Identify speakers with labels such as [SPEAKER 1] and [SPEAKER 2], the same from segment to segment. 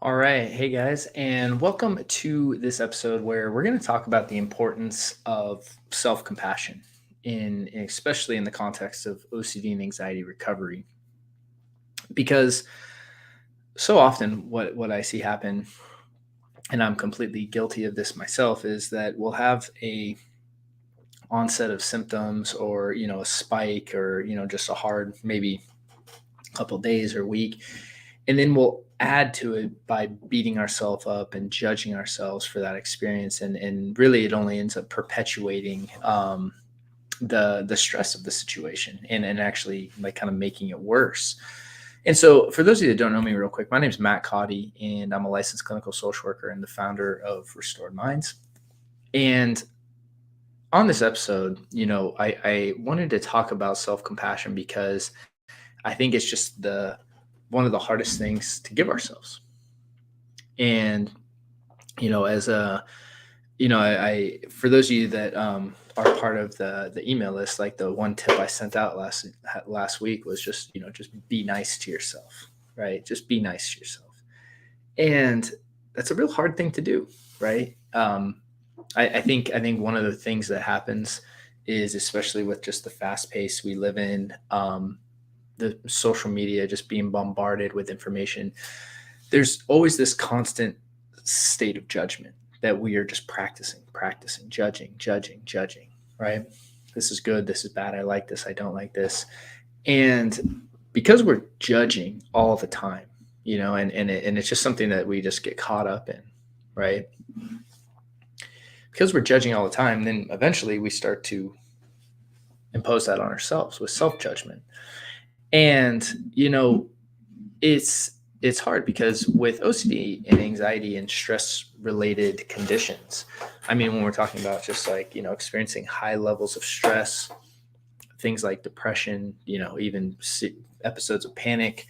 [SPEAKER 1] All right. Hey guys, and welcome to this episode where we're going to talk about the importance of self-compassion especially in the context of OCD and anxiety recovery. Because so often what I see happen, and I'm completely guilty of this myself, is that we'll have a onset of symptoms or, a spike or, just a hard maybe couple days or week. And then we'll add to it by beating ourselves up and judging ourselves for that experience. And really, it only ends up perpetuating the stress of the situation and actually like kind of making it worse. And so, for those of you that don't know me real quick, my name is Matt Cotty, and I'm a licensed clinical social worker and the founder of Restored Minds. And on this episode, I wanted to talk about self compassion because I think it's just the one of the hardest things to give ourselves. And as a I for those of you that are part of the email list, like the one tip I sent out last week was just just be nice to yourself, right? Just be nice to yourself, and that's a real hard thing to do, right? I think one of the things that happens is, especially with just the fast pace we live in, the social media, just being bombarded with information, there's always this constant state of judgment that we are just practicing, judging, right? This is good, this is bad, I like this, I don't like this. And because we're judging all the time, and it's just something that we just get caught up in, right? Because we're judging all the time, then eventually we start to impose that on ourselves with self-judgment. And it's hard because with OCD and anxiety and stress related conditions, I mean, when we're talking about just like, experiencing high levels of stress, things like depression, even episodes of panic,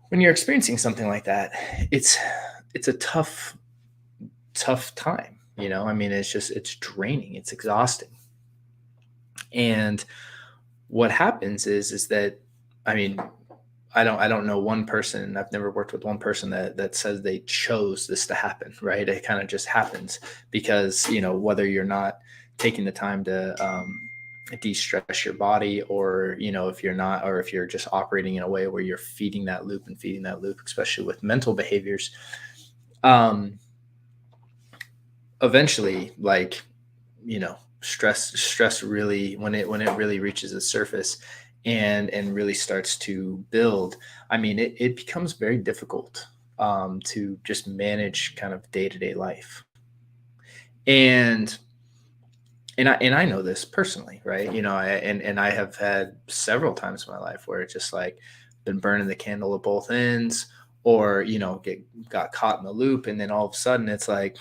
[SPEAKER 1] when you're experiencing something like that, it's a tough time. I mean, it's draining, it's exhausting. And what happens is that, I mean, I don't know one person. I've never worked with one person that says they chose this to happen, right? It kind of just happens because, whether you're not taking the time to de-stress your body, or, if you're not, or if you're just operating in a way where you're feeding that loop and feeding that loop, especially with mental behaviors, um, eventually, like, stress really, when it really reaches the surface and really starts to build, I mean, it becomes very difficult to just manage kind of day-to-day life. And and i and I know this personally, right? And I have had several times in my life where it's just like been burning the candle at both ends, or got caught in the loop, and then all of a sudden it's like,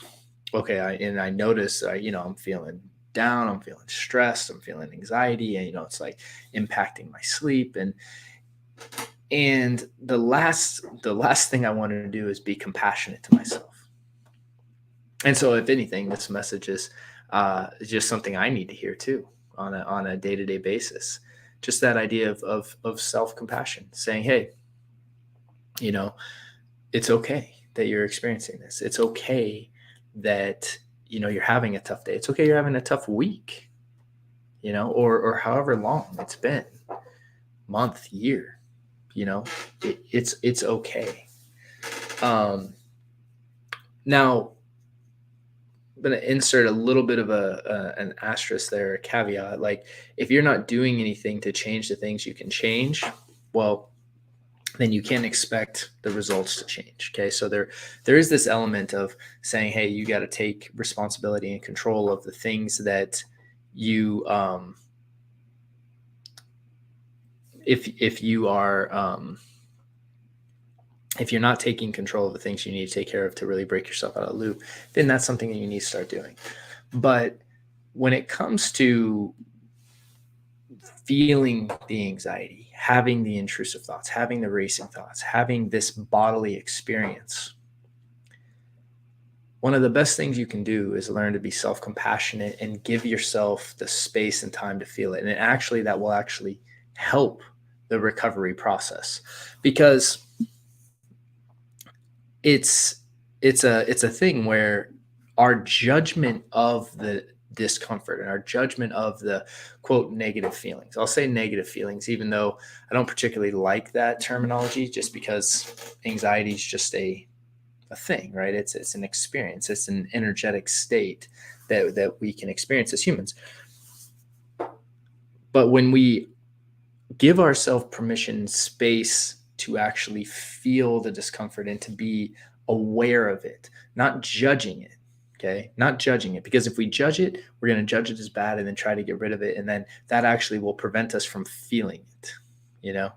[SPEAKER 1] okay, I notice, I'm feeling down, I'm feeling stressed, I'm feeling anxiety, and it's like impacting my sleep. And the last thing I wanted to do is be compassionate to myself. And so, if anything, this message is just something I need to hear too, on a day-to-day basis. Just that idea of self-compassion, saying, hey, you know it's okay that you're experiencing this. It's okay that you're having a tough day. It's okay you're having a tough week, or however long it's been, month, year. It's okay. Um, Now, I'm gonna insert a little bit of an asterisk there, a caveat. Like, if you're not doing anything to change the things you can change, well, then you can't expect the results to change. Okay, so there is this element of saying, hey, you got to take responsibility and control of the things that you if you are if you're not taking control of the things you need to take care of to really break yourself out of the loop, then that's something that you need to start doing. But when it comes to feeling the anxiety, having the intrusive thoughts, having the racing thoughts, having this bodily experience, one of the best things you can do is learn to be self-compassionate and give yourself the space and time to feel it. And that will actually help the recovery process, because it's it's a thing where our judgment of the discomfort and our judgment of the quote negative feelings. I'll say negative feelings, even though I don't particularly like that terminology, just because anxiety is just a thing, right? It's an experience. It's an energetic state that we can experience as humans. But when we give ourselves permission, space to actually feel the discomfort and to be aware of it, not judging it. Okay. Not judging it. Because if we judge it, we're going to judge it as bad and then try to get rid of it. And then that actually will prevent us from feeling it, you know?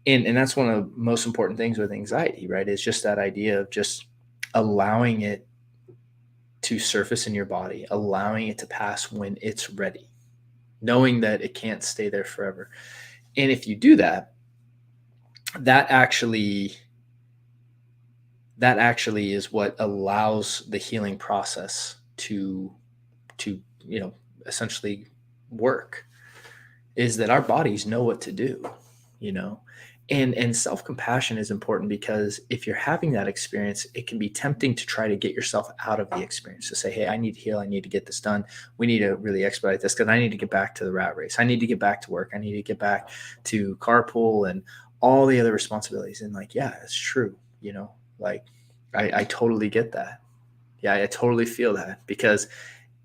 [SPEAKER 1] And that's one of the most important things with anxiety, right? Is just that idea of just allowing it to surface in your body, allowing it to pass when it's ready, knowing that it can't stay there forever. And if you do that, that actually that actually is what allows the healing process to essentially work, is that our bodies know what to do, you know. And self-compassion is important because if you're having that experience, it can be tempting to try to get yourself out of the experience, to say, hey, I need to heal, I need to get this done, we need to really expedite this because I need to get back to the rat race, I need to get back to work, I need to get back to carpool and all the other responsibilities. And like, yeah, it's true, you know, like I totally get that. Yeah, I totally feel that, because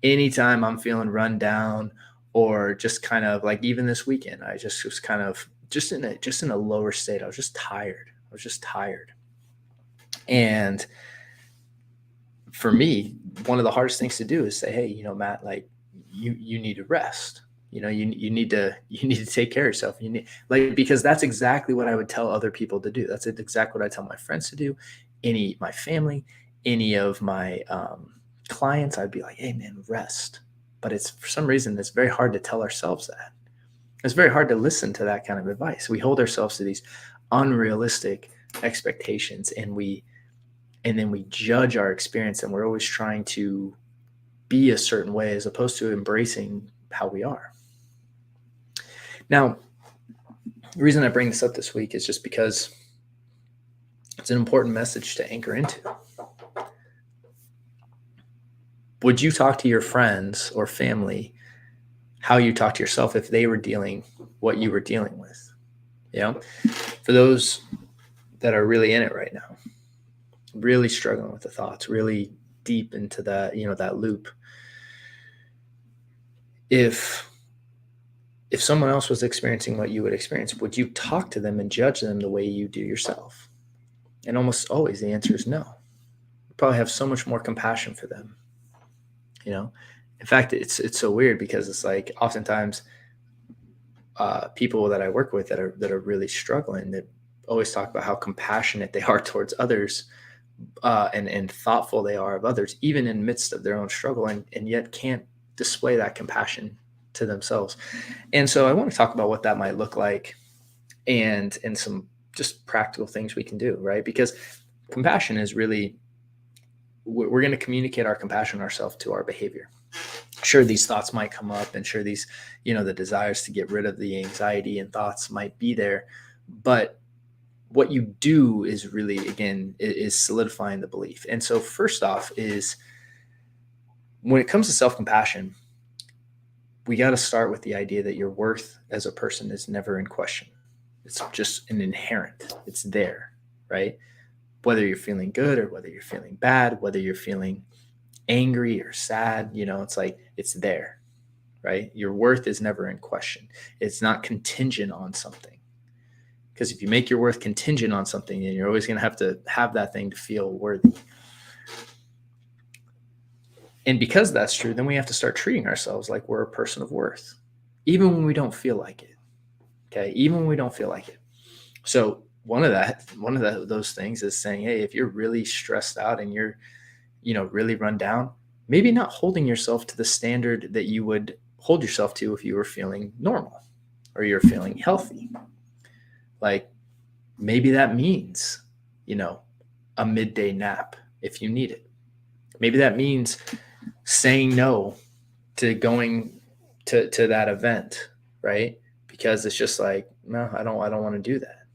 [SPEAKER 1] anytime I'm feeling run down, or just kind of like, even this weekend, I just was kind of just in a lower state. I was just tired. I was just tired. And for me, one of the hardest things to do is say, hey, Matt, like, you need to rest. You need to take care of yourself. You need, like, because that's exactly what I would tell other people to do. That's exactly what I tell my friends to do, my family, any of my clients. I'd be like, hey man, rest. But it's, for some reason, it's very hard to tell ourselves that. It's very hard to listen to that kind of advice. We hold ourselves to these unrealistic expectations, and then we judge our experience, and we're always trying to be a certain way as opposed to embracing how we are. Now, the reason I bring this up this week is just because it's an important message to anchor into. Would you talk to your friends or family how you talk to yourself if they were dealing what you were dealing with? For those that are really in it right now, really struggling with the thoughts, really deep into that, that loop. If someone else was experiencing what you would experience, would you talk to them and judge them the way you do yourself? And almost always the answer is no. You probably have so much more compassion for them. In fact, it's so weird, because it's like, oftentimes people that I work with that are really struggling, that always talk about how compassionate they are towards others, and thoughtful they are of others, even in midst of their own struggle, and yet can't display that compassion to themselves. And so I want to talk about what that might look like, and some just practical things we can do, right? Because compassion is really, we're going to communicate our compassion ourselves to our behavior. Sure, these thoughts might come up, and sure, these, the desires to get rid of the anxiety and thoughts might be there, but what you do is really, again, is solidifying the belief. And so first off is, when it comes to self-compassion, we got to start with the idea that your worth as a person is never in question. It's just an inherent, it's there, right? Whether you're feeling good or whether you're feeling bad, whether you're feeling angry or sad, it's like, it's there, right? Your worth is never in question. It's not contingent on something. Because if you make your worth contingent on something, then you're always going to have that thing to feel worthy. And because that's true, then we have to start treating ourselves like we're a person of worth, even when we don't feel like it. Okay, even when we don't feel like it. So those things is saying, hey, if you're really stressed out and you're, really run down, maybe not holding yourself to the standard that you would hold yourself to if you were feeling normal or you're feeling healthy. Like, maybe that means, a midday nap if you need it. Maybe that means saying no to going to that event, right? Because it's just like, no, I don't want to do that,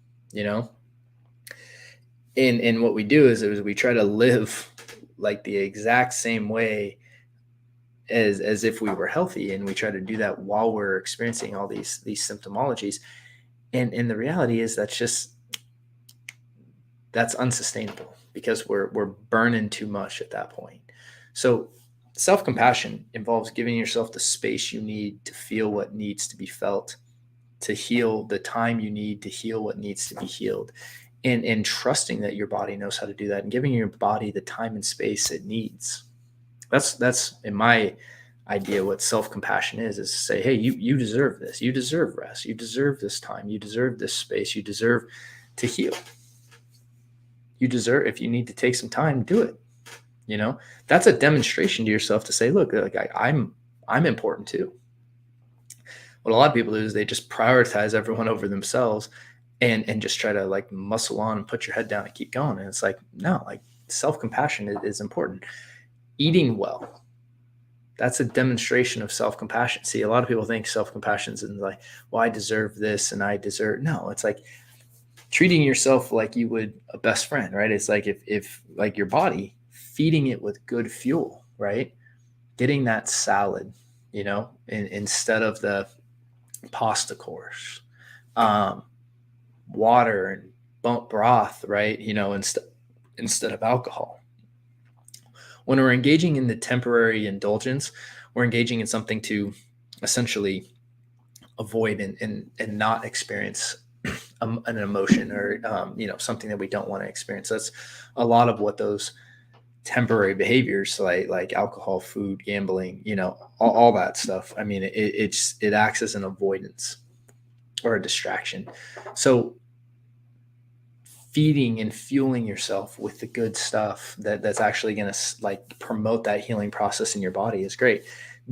[SPEAKER 1] And what we do is we try to live like the exact same way as if we were healthy, and we try to do that while we're experiencing all these symptomologies. And the reality is that's unsustainable, because we're burning too much at that point. So self-compassion involves giving yourself the space you need to feel what needs to be felt, to heal the time you need to heal what needs to be healed, and trusting that your body knows how to do that, and giving your body the time and space it needs. That's in my idea what self-compassion is to say, hey, you deserve this, you deserve rest, you deserve this time, you deserve this space, you deserve to heal, you deserve, if you need to take some time, do it. That's a demonstration to yourself to say, look, like I'm important too. What a lot of people do is they just prioritize everyone over themselves, and just try to like muscle on and put your head down and keep going. And it's like, no, like self-compassion is important. Eating well, that's a demonstration of self-compassion. See, a lot of people think self-compassion is like, well, I deserve this and I deserve. No, it's like treating yourself like you would a best friend, right? It's like if like your body, feeding it with good fuel, right? Getting that salad, instead of the pasta course, water and broth, right? Instead of alcohol. When we're engaging in the temporary indulgence, we're engaging in something to essentially avoid and not experience an emotion, or something that we don't want to experience. That's a lot of what those temporary behaviors, like alcohol, food, gambling, all that stuff. I mean, it acts as an avoidance or a distraction. So feeding and fueling yourself with the good stuff that's actually going to like promote that healing process in your body is great.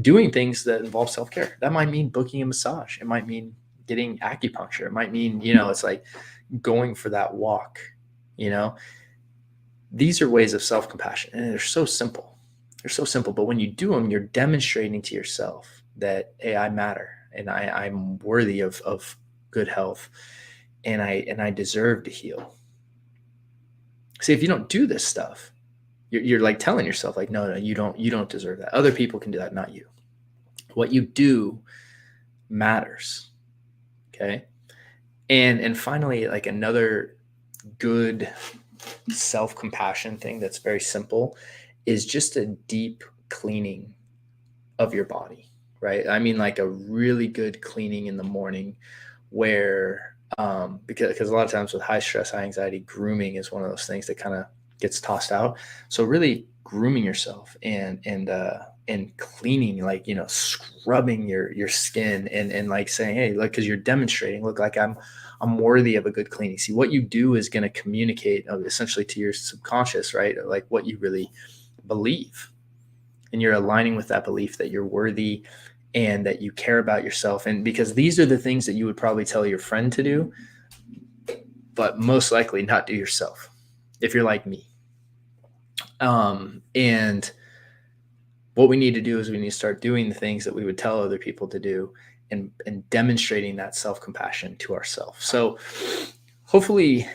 [SPEAKER 1] Doing things that involve self-care, that might mean booking a massage, it might mean getting acupuncture, it might mean it's like going for that walk. These are ways of self-compassion, and they're so simple, but when you do them, you're demonstrating to yourself that, hey, I matter, and I'm worthy of good health, and I deserve to heal. See, if you don't do this stuff, you're like telling yourself, like, no, you don't deserve that. Other people can do that, not you. What you do matters. Okay. And finally, like another good self-compassion thing that's very simple is just a deep cleaning of your body, right? I mean, like a really good cleaning in the morning, where because a lot of times with high stress, high anxiety, grooming is one of those things that kind of gets tossed out. So really grooming yourself and cleaning, like scrubbing your skin, and like saying, hey, look, because you're demonstrating, look, like I'm worthy of a good cleaning. See, what you do is going to communicate essentially to your subconscious, right? Like what you really believe, and you're aligning with that belief that you're worthy and that you care about yourself. And because these are the things that you would probably tell your friend to do, but most likely not do yourself, if you're like me. And what we need to do is we need to start doing the things that we would tell other people to do, and demonstrating that self-compassion to ourselves. So hopefully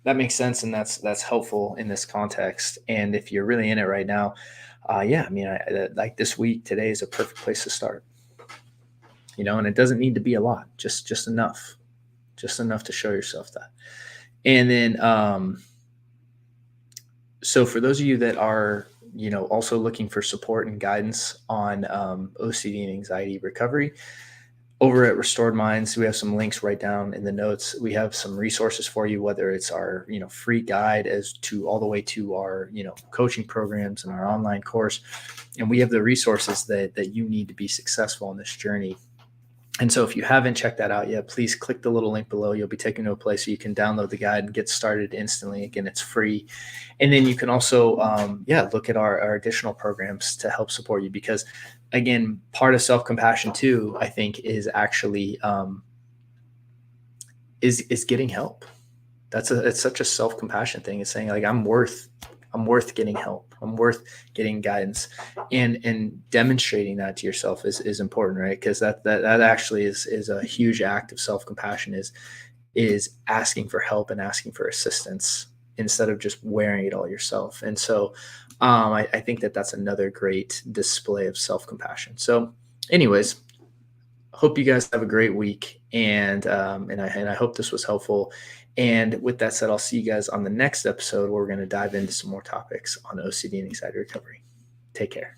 [SPEAKER 1] that makes sense, and that's helpful in this context. And if you're really in it right now, I mean, like this week, today is a perfect place to start. And it doesn't need to be a lot, just enough to show yourself that. And then, so for those of you that are, also looking for support and guidance on OCD and anxiety recovery, over at Restored Minds, we have some links right down in the notes. We have some resources for you, whether it's our, free guide as to all the way to our, coaching programs and our online course. And we have the resources that you need to be successful in this journey. And so if you haven't checked that out yet, please click the little link below. You'll be taken to a place so you can download the guide and get started instantly. Again, it's free. And then you can also, look at our additional programs to help support you, because again, part of self-compassion too, I think, is actually is getting help. It's such a self-compassion thing. It's saying, like, I'm worth getting help. I'm worth getting guidance, and demonstrating that to yourself is important, right? Because that actually is a huge act of self-compassion, is asking for help and asking for assistance instead of just wearing it all yourself. And so I think that that's another great display of self-compassion. So anyways, hope you guys have a great week, and I hope this was helpful. And with that said, I'll see you guys on the next episode where we're going to dive into some more topics on OCD and anxiety recovery. Take care.